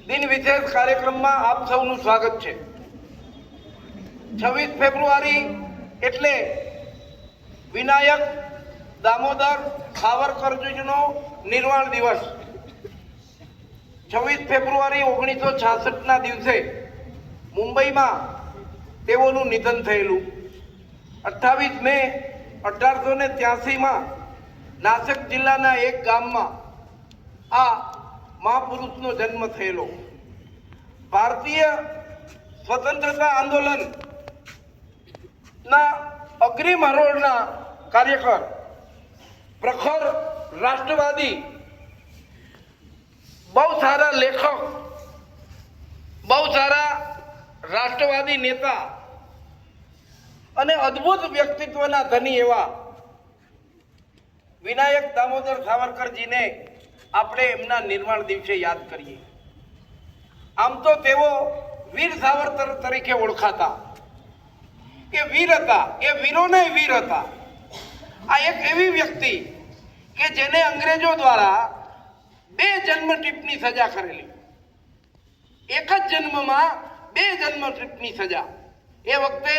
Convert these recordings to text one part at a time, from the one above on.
દિન વિશેષ કાર્યક્રમમાં આપ સૌનું સ્વાગત છે। 26 ફેબ્રુઆરી એટલે વિનાયક દામોદર સાવરકરજીનો નિર્વાણ દિવસ। 26 ફેબ્રુઆરી 1966ના દિવસે મુંબઈમાં તેઓનું નિધન થયેલું। 28 મે 1883માં નાસિક જિલ્લાના એક ગામમાં આ મહાપુરુષનો જન્મ થયેલો। ભારતીય સ્વતંત્રતા આંદોલનના અગ્રીમ હરોળના કાર્યકર, પ્રખર રાષ્ટ્રવાદી, બહુ સારા લેખક, બહુ સારા રાષ્ટ્રવાદી નેતા અને અદ્ભુત વ્યક્તિત્વના ધની એવા વિનાયક દામોદર સાવરકરજીને આપણે એમના નિર્વાણ દિવસે યાદ કરીએ। આમ તો તેઓ વીર સાવરકર તરીકે ઓળખાતા, એ વીર હતા, એ વીરોને વીર હતા। આ એક એવી વ્યક્તિ કે જેને અંગ્રેજો દ્વારા 2 જન્મટીપની સજા કરેલી, એક જ જન્મમાં 2 જન્મટીપની સજા। એ વખતે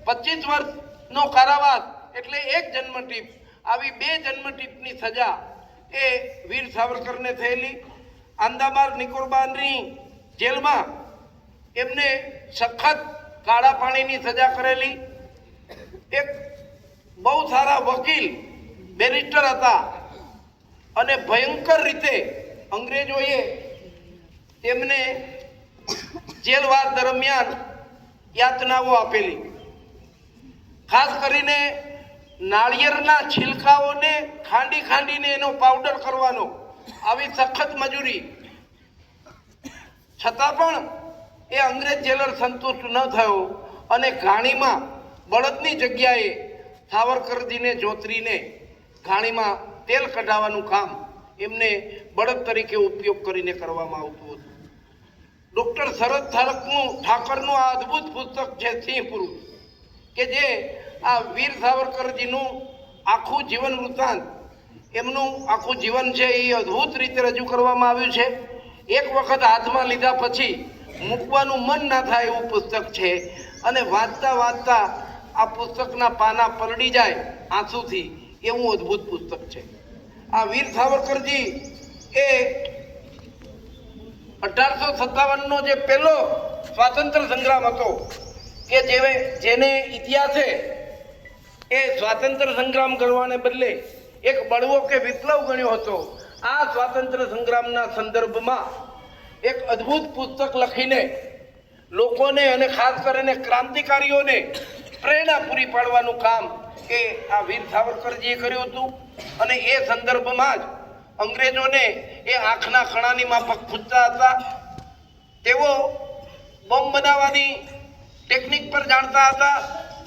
25 વર્ષનો કારાવાસ એટલે 1 જન્મટીપ, આવી 2 જન્મટીપની સજા એ વીર સાવરકરને થયેલી। આંદામાન નિકોબારની જેલમાં એમને સખત કાળા પાણીની સજા કરેલી। એક બહુ સારા વકીલ, બેરિસ્ટર હતા અને ભયંકર રીતે અંગ્રેજોએ તેમને જેલવાસ દરમિયાન યાતનાઓ આપેલી। ખાસ કરીને નાળિયેરના છિલકાઓને ખાંડીને એનો પાવડર કરવાનો, આવી સખત મજૂરી। છતાં પણ એ અંગ્રેજ જેલર સંતુષ્ટ ન થયો અને ઘાણીમાં બળદની જગ્યાએ સાવરકરજીને જોતરીને ઘાણીમાં તેલ કઢાવવાનું કામ એમને બળદ તરીકે ઉપયોગ કરીને કરવામાં આવતું હતું। ડૉક્ટર શરદ ઠાકરનું આ અદ્ભુત પુસ્તક છે સિંહ પુરુષ, કે જે આ વીર સાવરકરજીનું આખું જીવન વૃત્તાંત, એમનું આખું જીવન છે એ અદ્ભુત રીતે રજૂ કરવામાં આવ્યું છે। એક વખત હાથમાં લીધા પછી મૂકવાનું મન ના થાય એવું પુસ્તક છે અને વાંચતા વાંચતા આ પુસ્તકના પાના પલળી જાય આંસુથી, એવું અદ્ભુત પુસ્તક છે। આ વીર સાવરકરજી એ 1857નો જે પહેલો સ્વાતંત્ર્ય સંગ્રામ હતો કે જેને ઇતિહાસે એ સ્વાતંત્ર્ય સંગ્રામ કરવાને બદલે એક બળવો કે વિપ્લવ ગણ્યો હતો। આ સ્વાતંત્ર્ય સંગ્રામના સંદર્ભમાં એક અદ્ભુત પુસ્તક લખીને લોકોને અને ખાસ કરીને ક્રાંતિકારીઓને પ્રેરણા પૂરી પાડવાનું કામ એ આ વીર સાવરકરજીએ કર્યું હતું અને એ સંદર્ભમાં જ અંગ્રેજોને એ આંખના કણાની માફક પૂછતા હતા। તેઓ બોમ્બ બનાવવાની ટેકનિક પર જાણતા હતા।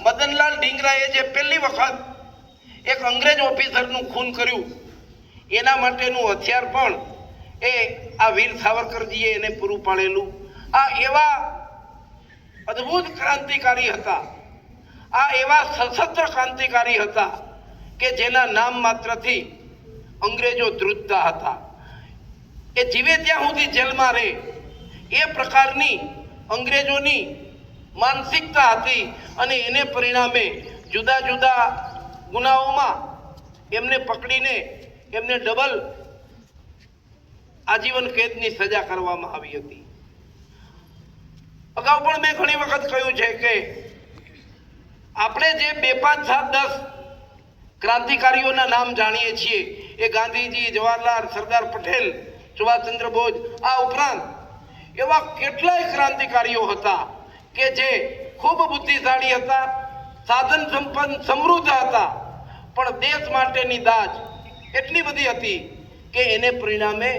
મદનલાલ ઢીંગરાએ જે પહેલી વખત એક અંગ્રેજ ઓફિસરનું ખૂન કર્યું, એના માટેનું હથિયાર પણ એ આ વીર સાવરકરજીએ એને પૂરું પાડેલું। આ એવા અદ્ભુત ક્રાંતિકારી હતા, આ એવા સશસ્ત્ર ક્રાંતિકારી હતા કે જેના નામ માત્રથી અંગ્રેજો ધ્રુજતા હતા। એ જીવે ત્યાં સુધી જેલમાં રહે એ પ્રકારની અંગ્રેજોની માનસિકતા હતી અને એને પરિણામે જુદા જુદા ગુનાઓમાં એમને પકડીને એમને ડબલ આજીવન કેદની સજા કરવામાં આવી હતી। અગાઉ પણ મેં ઘણી વખત કહ્યું છે કે આપણે જે 2, 5, 7, 10 ક્રાંતિકારીઓના નામ જાણીએ છીએ, એ ગાંધીજી, જવાહરલાલ, સરદાર પટેલ, સુભાષચંદ્ર બોઝ, આ ઉપરાંત એવા કેટલાય ક્રાંતિકારીઓ હતા કે જે ખૂબ બુદ્ધિશાળી હતા, સાધન સંપન્ન, સમૃદ્ધ હતા, પણ દેશ માટેની દાજ એટલી બધી હતી કે એને પરિણામે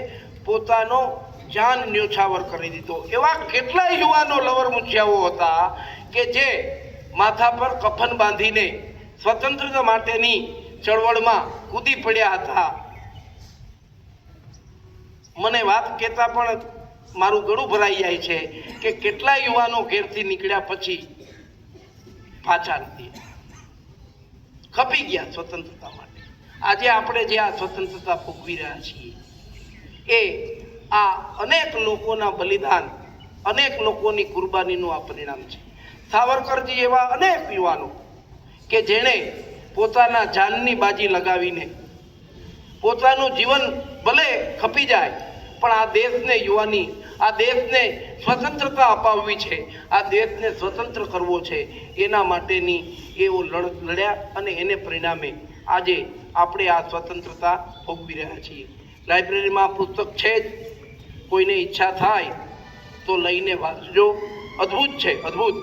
પોતાનો જાન ન્યોછાવર કરી દીધો। એવા કેટલાય યુવાનો લવરમુછિયાઓ હતા કે જે માથા પર કફન બાંધીને સ્વતંત્રતા માટેની ચળવળમાં કૂદી પડ્યા હતા। મને વાત કહેતા પણ મારું ગળું ભરાઈ જાય છે કે કેટલા યુવાનો ઘેરથી નીકળ્યા પછી પાછા નથી, ખપી ગયા સ્વતંત્રતા માટે। આજે આપણે જે આ સ્વતંત્રતા ભોગવી રહ્યા છીએ એ આ અનેક લોકોના બલિદાન, અનેક લોકોની કુરબાનીનું આ પરિણામ છે. સાવરકરજી એવા અનેક યુવાનો કે જેણે પોતાના જાનની બાજી લગાવીને પોતાનું જીવન ભલે ખપી જાય પણ આ દેશને યુવાની, આ દેશને સ્વતંત્રતા અપાવવી છે, આ દેશને સ્વતંત્ર કરવો છે, એના માટેની એઓ લડ્યા અને એને પરિણામે આજે આપણે આ સ્વતંત્રતા ભોગવી રહ્યા છીએ. લાઇબ્રેરીમાં પુસ્તક છે જ, કોઈને ઈચ્છા થાય તો લઈને વાંચજો. અદ્ભુત છે, અદ્ભુત.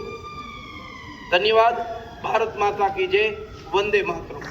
ધન્યવાદ. ભારત માતા કી જય. વંદે માતરમ.